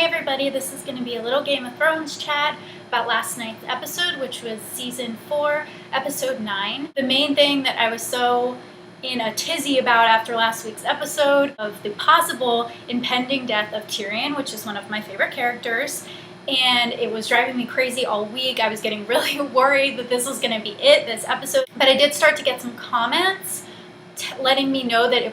Hey everybody, this is going to be a little Game of Thrones chat about last night's episode, which was Season 4, Episode 9. The main thing that I was so in a tizzy about after last week's episode of the possible impending death of Tyrion, which is one of my favorite characters, and it was driving me crazy all week. I was getting really worried that this was going to be it, this episode, but I did start to get some comments letting me know that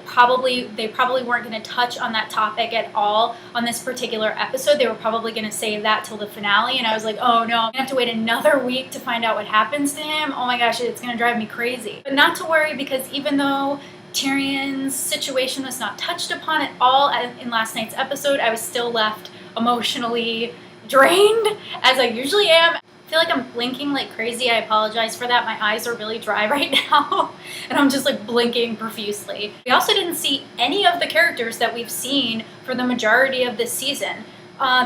they probably weren't going to touch on that topic at all on this particular episode. They were probably going to save that till the finale, and I was like, oh no, I'm going to have to wait another week to find out what happens to him. Oh my gosh, it's going to drive me crazy. But not to worry, because even though Tyrion's situation was not touched upon at all in last night's episode, I was still left emotionally drained, as I usually am. I feel like I'm blinking like crazy. I apologize for that. My eyes are really dry right now and I'm just like blinking profusely. We also didn't see any of the characters that we've seen for the majority of this season.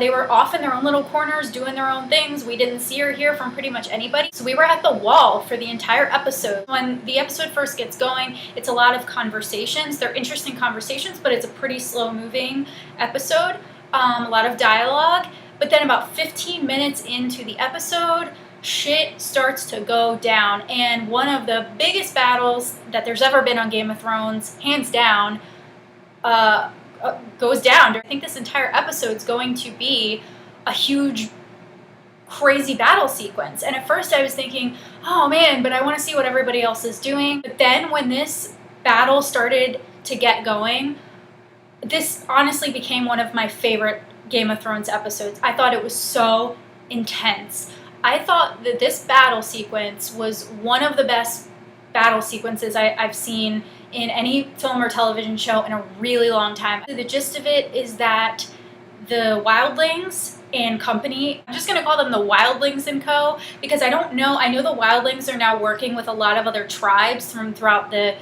They were off in their own little corners doing their own things. We didn't see or hear from pretty much anybody. So we were at the wall for the entire episode. When the episode first gets going, it's a lot of conversations. They're interesting conversations, but it's a pretty slow moving episode. A lot of dialogue. But then about 15 minutes into the episode, shit starts to go down. And one of the biggest battles that there's ever been on Game of Thrones, hands down, goes down. I think this entire episode is going to be a huge, crazy battle sequence. And at first I was thinking, oh man, but I want to see what everybody else is doing. But then when this battle started to get going, this honestly became one of my favorite Game of Thrones episodes. I thought it was so intense. I thought that this battle sequence was one of the best battle sequences I've seen in any film or television show in a really long time. The gist of it is that the Wildlings and company, I'm just going to call them the Wildlings and Co. because I know the Wildlings are now working with a lot of other tribes from throughout the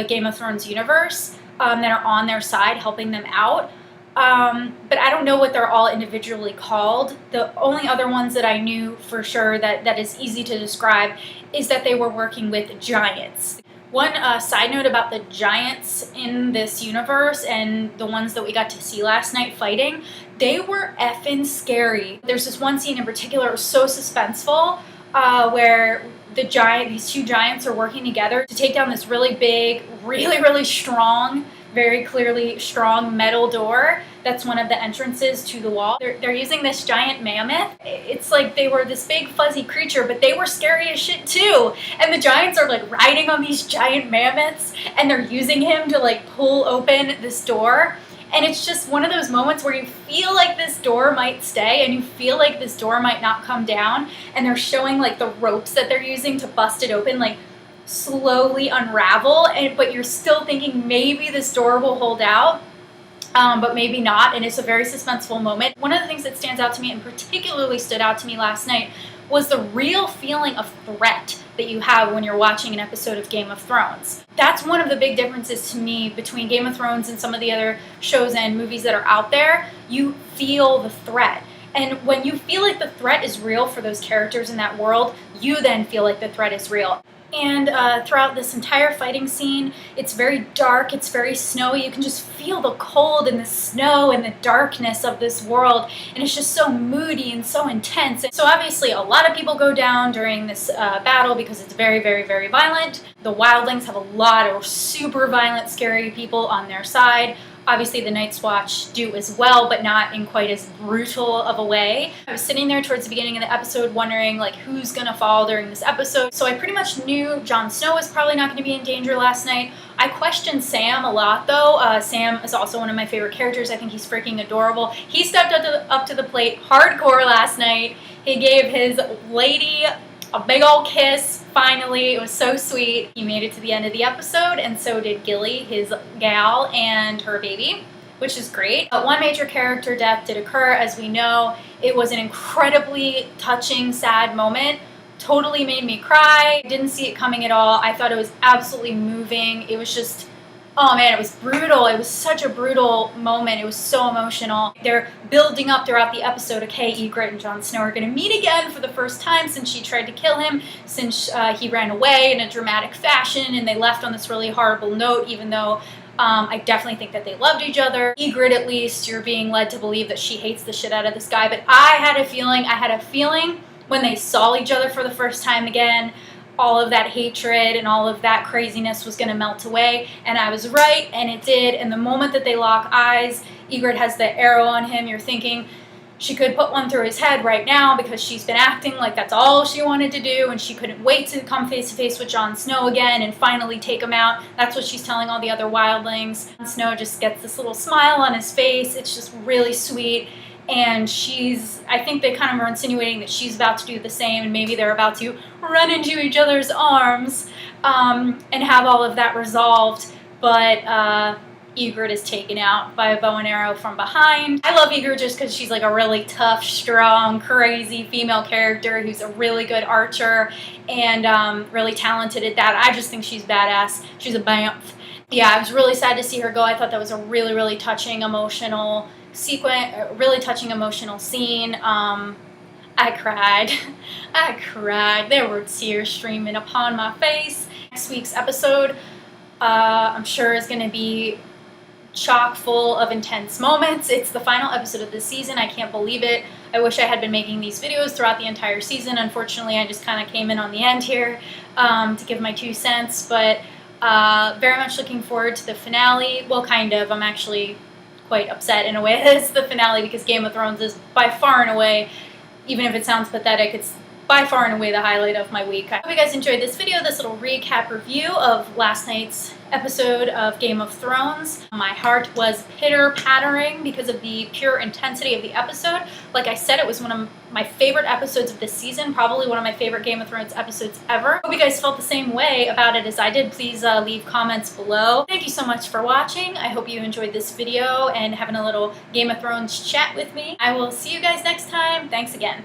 Game of Thrones universe that are on their side helping them out. But I don't know what they're all individually called. The only other ones that I knew for sure that is easy to describe is that they were working with giants. One side note about the giants in this universe and the ones that we got to see last night fighting, they were effing scary. There's this one scene in particular, it was so suspenseful, where these two giants are working together to take down this really big, really, really strong, very clearly strong metal door that's one of the entrances to the wall. They're using this giant mammoth. It's like they were this big fuzzy creature, but they were scary as shit too. And the giants are like riding on these giant mammoths and they're using him to like pull open this door. And it's just one of those moments where you feel like this door might stay and you feel like this door might not come down. And they're showing like the ropes that they're using to bust it open, like slowly unravel, but you're still thinking maybe this door will hold out, but maybe not, and it's a very suspenseful moment. One of the things that stands out to me and particularly stood out to me last night was the real feeling of threat that you have when you're watching an episode of Game of Thrones. That's one of the big differences to me between Game of Thrones and some of the other shows and movies that are out there. You feel the threat. And when you feel like the threat is real for those characters in that world, you then feel like the threat is real. And throughout this entire fighting scene, it's very dark, it's very snowy. You can just feel the cold and the snow and the darkness of this world. And it's just so moody and so intense. And so obviously a lot of people go down during this battle because it's very, very, very violent. The Wildlings have a lot of super violent, scary people on their side. Obviously, the Night's Watch do as well, but not in quite as brutal of a way. I was sitting there towards the beginning of the episode wondering, like, who's gonna fall during this episode. So I pretty much knew Jon Snow was probably not gonna be in danger last night. I questioned Sam a lot, though. Sam is also one of my favorite characters. I think he's freaking adorable. He stepped up to the plate hardcore last night. He gave his lady a big old kiss, finally. It was so sweet. He made it to the end of the episode, and so did Gilly, his gal, and her baby, which is great. But one major character death did occur, as we know. It was an incredibly touching, sad moment. Totally made me cry. Didn't see it coming at all. I thought it was absolutely moving. It was just, oh man, it was brutal. It was such a brutal moment. It was so emotional. They're building up throughout the episode, okay, Ygritte and Jon Snow are going to meet again for the first time since she tried to kill him, since he ran away in a dramatic fashion, and they left on this really horrible note, even though I definitely think that they loved each other. Ygritte, at least, you're being led to believe that she hates the shit out of this guy, but I had a feeling when they saw each other for the first time again, all of that hatred and all of that craziness was going to melt away, and I was right, and it did. And the moment that they lock eyes, Ygritte has the arrow on him. You're thinking she could put one through his head right now because she's been acting like that's all she wanted to do, and she couldn't wait to come face to face with Jon Snow again and finally take him out. That's what she's telling all the other wildlings. Jon Snow just gets this little smile on his face. It's just really sweet. And I think they kind of are insinuating that she's about to do the same, and maybe they're about to run into each other's arms and have all of that resolved. But Ygritte is taken out by a bow and arrow from behind. I love Ygritte just because she's like a really tough, strong, crazy female character who's a really good archer and really talented at that. I just think she's badass. She's a bamf. Yeah, I was really sad to see her go. I thought that was a really, really touching, emotional sequence, really touching, emotional scene. I cried. I cried. There were tears streaming upon my face. Next week's episode, I'm sure, is going to be chock full of intense moments. It's the final episode of this season. I can't believe it. I wish I had been making these videos throughout the entire season. Unfortunately, I just kind of came in on the end here to give my 2 cents, but very much looking forward to the finale. Well, kind of. I'm actually quite upset in a way that it's the finale because Game of Thrones is by far and away, even if it sounds pathetic, it's by far and away the highlight of my week. I hope you guys enjoyed this video, this little recap review of last night's episode of Game of Thrones. My heart was pitter-pattering because of the pure intensity of the episode. Like I said, it was one of my favorite episodes of this season, probably one of my favorite Game of Thrones episodes ever. Hope you guys felt the same way about it as I did. Please leave comments below. Thank you so much for watching. I hope you enjoyed this video and having a little Game of Thrones chat with me. I will see you guys next time. Thanks again.